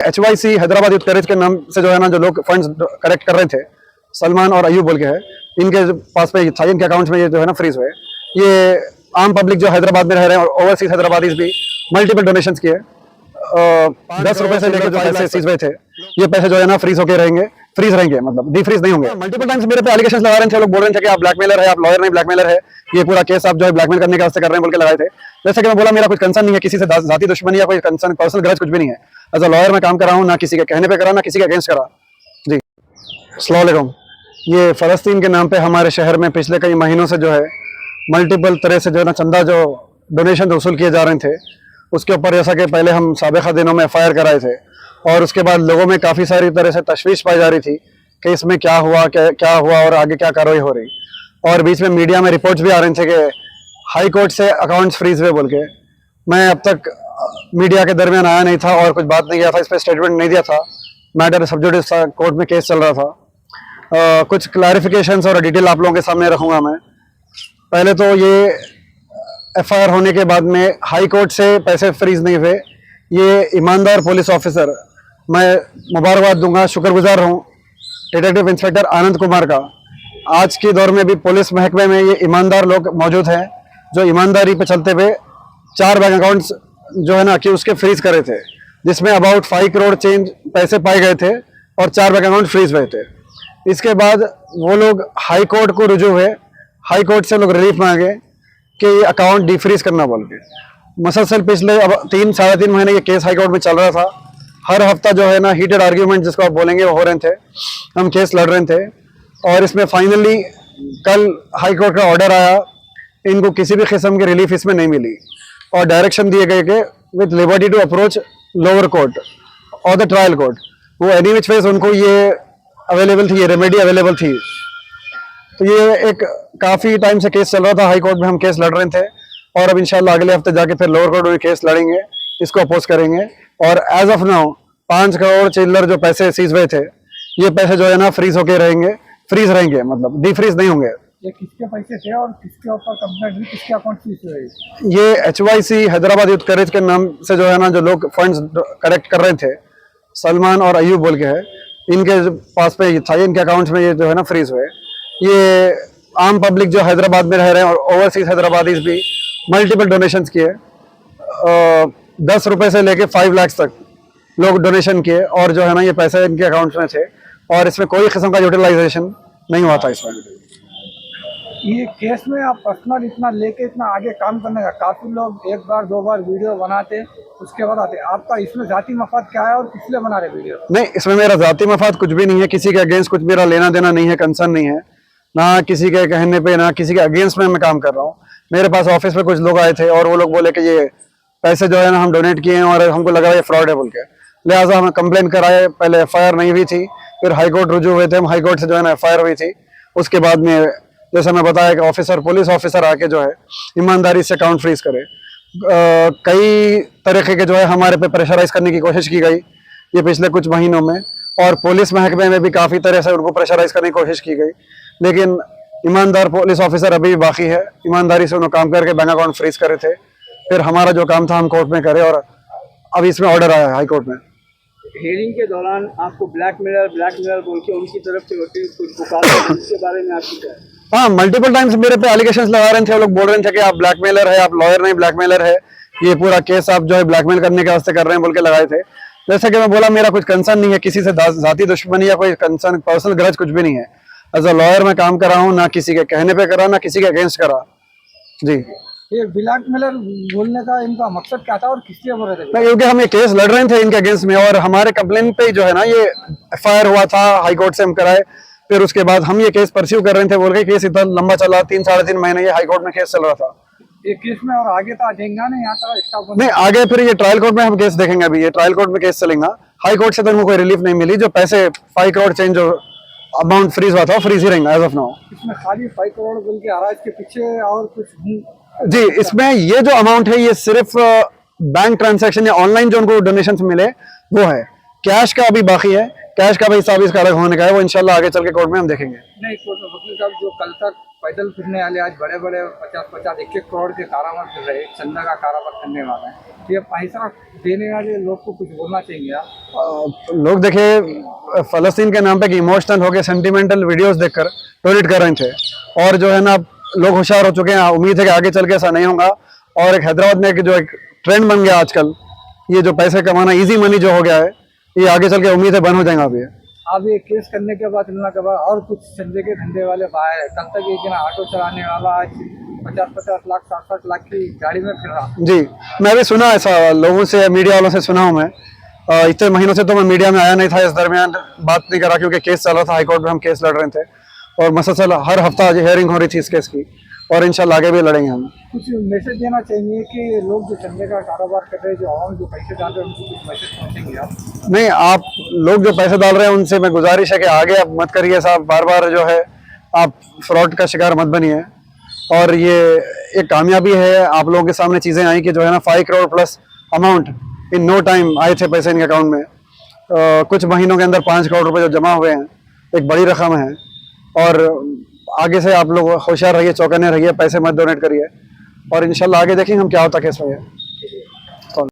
HYC Hyderabad youth करेज के नाम से जो है ना, जो लोग फंड्स कलेक्ट कर रहे थे, सलमान और अयूब बोल के है, इनके पास पे था, इनके अकाउंट्स में ये जो है ना फ्रीज हुए। ये आम पब्लिक जो हैदराबाद में रह रहे हैं और ओवरसीज हैदराबादीज भी मल्टीपल डोनेशंस किए। 10 रुपए से लेकर जो पैसे सीज हुए थे, ये पैसे जो है ना फ्रीज रहेंगे, मतलब डीफ्रीज नहीं होंगे। मल्टीपल टाइम्स मेरे पे एलिगेशंस लगा रहे थे, लोग बोल रहे थे कि आप ब्लैकमेलर है, आप लॉयर नहीं ब्लैकमेलर है, ये पूरा केस आप जो है ब्लैकमेल करने के वास्ते कर रहे हैं बोल के लगाए थे। जैसे कि मैं बोला, मेरा कुछ कंसर्न नहीं है किसी से, जाती दुश्मनी या कोई कंसर्न पर्सनल ग्रज कुछ भी नहीं है। एज अ लॉयर मैं काम कर रहा हूँ, ना किसी के कहने पे करा, ना किसी के अगेंस्ट करा जी। अस्सलाम वालेकुम। ये फ़लस्तीन के नाम पे हमारे शहर में पिछले कई महीनों से जो है मल्टीपल तरह से जो है ना चंदा जो डोनेशन वसूल किए जा रहे थे, उसके ऊपर जैसा कि पहले हम साबिक़ा दिनों में FIR कराए थे, और उसके बाद लोगों में काफ़ी सारी तरह से तशवीश पाई जा रही थी कि इसमें क्या हुआ और आगे क्या कार्रवाई हो रही। और बीच में मीडिया में रिपोर्ट्स भी आ रहे थे कि हाई कोर्ट से अकाउंट्स फ्रीज हुए बोल के। मैं अब तक मीडिया के दरमियान आया नहीं था और कुछ बात नहीं किया था, इस पर स्टेटमेंट नहीं दिया था। मैटर सब जुडिस था, कोर्ट में केस चल रहा था। कुछ क्लैरिफिकेशंस और डिटेल आप लोगों के सामने रखूँगा मैं। पहले तो ये FIR होने के बाद में हाई कोर्ट से पैसे फ्रीज नहीं हुए। ये ईमानदार पुलिस ऑफिसर, मैं मुबारकबाद दूंगा, शुक्रगुजार हूँ डिटेक्टिव इंस्पेक्टर आनंद कुमार का। आज के दौर में भी पुलिस महकमे में ये ईमानदार लोग मौजूद हैं जो ईमानदारी पे चलते हुए 4 बैंक अकाउंट्स जो है ना कि उसके फ्रीज करे थे, जिसमें अबाउट 5 करोड़ चेंज पैसे पाए गए थे और 4 बैंक अकाउंट फ्रीज हुए थे। इसके बाद वो लोग हाई कोर्ट को रुजू हुए, हाई कोर्ट से लोग रिलीफ मांगे कि ये अकाउंट डिफ्रीज करना बोल के। मसलसल पिछले अब 3-3.5 महीने ये केस हाई कोर्ट में चल रहा था। हर हफ्ता जो है ना हीटेड आर्ग्यूमेंट जिसको आप बोलेंगे वो हो रहे थे, हम केस लड़ रहे थे। और इसमें फाइनली कल हाई कोर्ट का ऑर्डर आया, इनको किसी भी किस्म की रिलीफ इसमें नहीं मिली और डायरेक्शन दिए गए कि with liberty to approach lower court और द ट्रायल कोर्ट। वो एनी विच वेज उनको ये अवेलेबल थी, ये रेमेडी अवेलेबल थी। तो ये एक काफ़ी टाइम से केस चल रहा था, हाई कोर्ट में हम केस लड़ रहे थे और अब इंशाल्लाह अगले हफ्ते जाके फिर लोअर कोर्ट में केस लड़ेंगे, इसको अपोज करेंगे। और एज ऑफ नाउ 5 करोड़ चिल्लर जो पैसे सीज हुए थे, ये पैसे जो है ना फ्रीज रहेंगे, मतलब डीफ्रीज नहीं होंगे। ये किसके पैसे थे और किसके ऊपर कंप्लेंट हुई, किसके अकाउंट फ्रीज हुए? ये HYC हैदराबाद यूथ करेज के नाम से जो है ना, जो लोग फंड्स कलेक्ट कर रहे थे, सलमान और अयूब बोल के है, इनके पास पे था, इनके अकाउंट्स में ये जो है ना फ्रीज हुए। ये आम पब्लिक जो हैदराबाद में रह रहे हैं और ओवरसीज हैदराबादीज भी मल्टीपल डोनेशंस किए। 10 रुपए से लेके 5 लाख तक लोग डोनेशन किए और जो है ना ये पैसे इनके अकाउंट्स में थे और इसमें कोई किस्म का यूटिलाइजेशन नहीं हुआ था इसमें। ये केस में आप पर्सनल इतना लेके इतना आगे काम करने का, काफी लोग 1 बार 2 बार वीडियो बनाते उसके बाद आते, आपका इसमें जाती मफाद क्या है और किस लिए बना रहे वीडियो? नहीं, इसमें मेरा जाती मफाद कुछ भी नहीं है, किसी के अगेंस्ट कुछ मेरा लेना देना नहीं है, कंसर्न नहीं है, ना किसी के कहने पे ना किसी के अगेंस्ट में मैं काम कर रहा हूँ। मेरे पास ऑफिस में कुछ लोग आए थे और वो लोग बोले कि ये पैसे जो है ना हम डोनेट किए हैं और हमको लगा ये फ्रॉड है बोल के, लिहाजा हमें कंप्लेन कराए। पहले FIR नहीं हुई थी, फिर हाई कोर्ट रुजू हुए थे, हम हाई कोर्ट से जो है ना FIR हुई थी। उसके बाद में जैसे मैं बताया कि पुलिस ऑफिसर आके जो है ईमानदारी से अकाउंट फ्रीज करे। कई तरीके के जो है हमारे पे प्रेशराइज करने की कोशिश की गई ये पिछले कुछ महीनों में, और पुलिस महकमे में भी काफ़ी तरह से उनको प्रेशराइज करने की कोशिश की गई, लेकिन ईमानदार पुलिस ऑफिसर अभी भी बाकी है। ईमानदारी से उन्होंने काम करके बैंक अकाउंट फ्रीज करे थे, फिर हमारा जो काम था हम कोर्ट में करे और अभी इसमें ऑर्डर आया है हाई कोर्ट में। हियरिंग के दौरान आपको ब्लैकमेलर बोल के उनकी तरफ से कुछ पुकारा, इसके बारे में आपकी क्या है? हाँ, मल्टीपल टाइम्स मेरे पे एलिगेशंस लगा रहे थे, लोग बोल रहे थे कि आप ब्लैकमेलर है, आप लॉयर नहीं ब्लैकमेलर है, ये पूरा केस आप जो है ब्लैकमेल करने के वास्ते कर रहे हैं बोल के लगाए थे। जैसे कि मैं बोला, मेरा कुछ कंसर्न नहीं है किसी से, जाती दुश्मनी या कोई कंसर्न पर्सनल ग्रज कुछ भी नहीं है। एज अ लॉयर मैं काम कर रहा हूँ, ना किसी के कहने पे करा, ना किसी के अगेंस्ट करा जी। ये ब्लैकमेलर बोलने का इनका मकसद क्या था और किस लिए बोल रहे थे? क्योंकि हम ये केस लड़ रहे थे इनके अगेंस्ट में और हमारे कंप्लेन पे जो है ना ये FIR हुआ था, हाई कोर्ट से हम कराए, फिर उसके बाद हम ये केस परस्यू कर रहे थे बोल के। केस इतना लंबा चला, 3-3.5 महीने ये हाई कोर्ट में केस चल रहा था। ये केस में और आगे तो देंगे नहीं, यहाँ तक नहीं, आगे फिर ये ट्रायल कोर्ट में हम केस देखेंगे। अभी ये ट्रायल कोर्ट में केस चलेगा, हाई कोर्ट से तो उनको कोई रिलीफ नहीं मिली। जो पैसे 5 करोड़ चेंज जो अमाउंट फ्रीज हुआ था फ्रीज ही रहेगा एज ऑफ नाउ। इसमें खाली 5 करोड़ बोल के आ रहा है, इसके पीछे और कुछ जी, इसमें ये जो अमाउंट है ये सिर्फ बैंक ट्रांजैक्शन या ऑनलाइन जो उनको डोनेशन मिले वो है। कैश का अभी बाकी है, कैश का भी हिसाब इसका अलग होने का है, वो इंशाल्लाह आगे चल के कोर्ट में हम देखेंगे। नहीं, कोर्ट में वकील साहब जो कल तक पैदल फिरने वाले आज बड़े बड़े 50-50, 1-1 करोड़ के कारोबार कर रहे, चंदा का कारोबार करने वाला है, ये पैसा देने वाले लोग को कुछ बोलना चाहिए आप? लोग देखिए फ़लस्तीन के नाम पे इमोशनल होके सेंटिमेंटल वीडियोस देखकर टॉयलेट कर रहे थे, और जो है ना लोग होशियार हो चुके हैं। उम्मीद है कि आगे चल के ऐसा नहीं होगा। और एक हैदराबाद में एक ट्रेंड बन गया आजकल, ये जो पैसे कमाना इजी मनी जो हो गया है, ये आगे चल के उम्मीद है बंद हो जाएगा अभी। अब ये केस करने के बाद मिलने के बाद और कुछ चंदे के धंधे वाले बाहर है। कल तक एक जना ऑटो चलाने वाला आज 50-50 लाख 60-60 लाख की गाड़ी में फिर रहा। जी, मैं भी सुना ऐसा लोगों से, मीडिया वालों से सुना हूँ मैं। इतने महीनों से तो मैं मीडिया में आया नहीं था, इस दरमियान बात नहीं करा क्योंकि केस चल रहा था, हाईकोर्ट में हम केस लड़ रहे थे और मसलसल हर हफ्ता आज हियरिंग हो रही थी इस केस की, और इंशाल्लाह आगे भी लड़ेंगे हम। कुछ मैसेज देना चाहिए कि लोग जो चंदे का कारोबार कर रहे हैं, जो आवाम जो पैसे डाल रहे हैं, उनको कुछ मैसेज पहुँचेंगे आप? नहीं, आप लोग जो पैसे डाल रहे हैं उनसे मैं गुजारिश है कि आगे आप मत करिए साहब, बार बार जो है आप फ्रॉड का शिकार मत बनिए। और ये एक कामयाबी है, आप लोगों के सामने चीज़ें आई कि जो है ना 5 crore plus amount in no time आए थे पैसे इनके अकाउंट में। कुछ महीनों के अंदर 5 करोड़ रुपए जो जमा हुए हैं, एक बड़ी रकम है। और आगे से आप लोग होशियार रहिए, चौकन्ने रहिए, पैसे मत डोनेट करिए, और इंशाल्लाह आगे देखेंगे हम क्या होता केस में।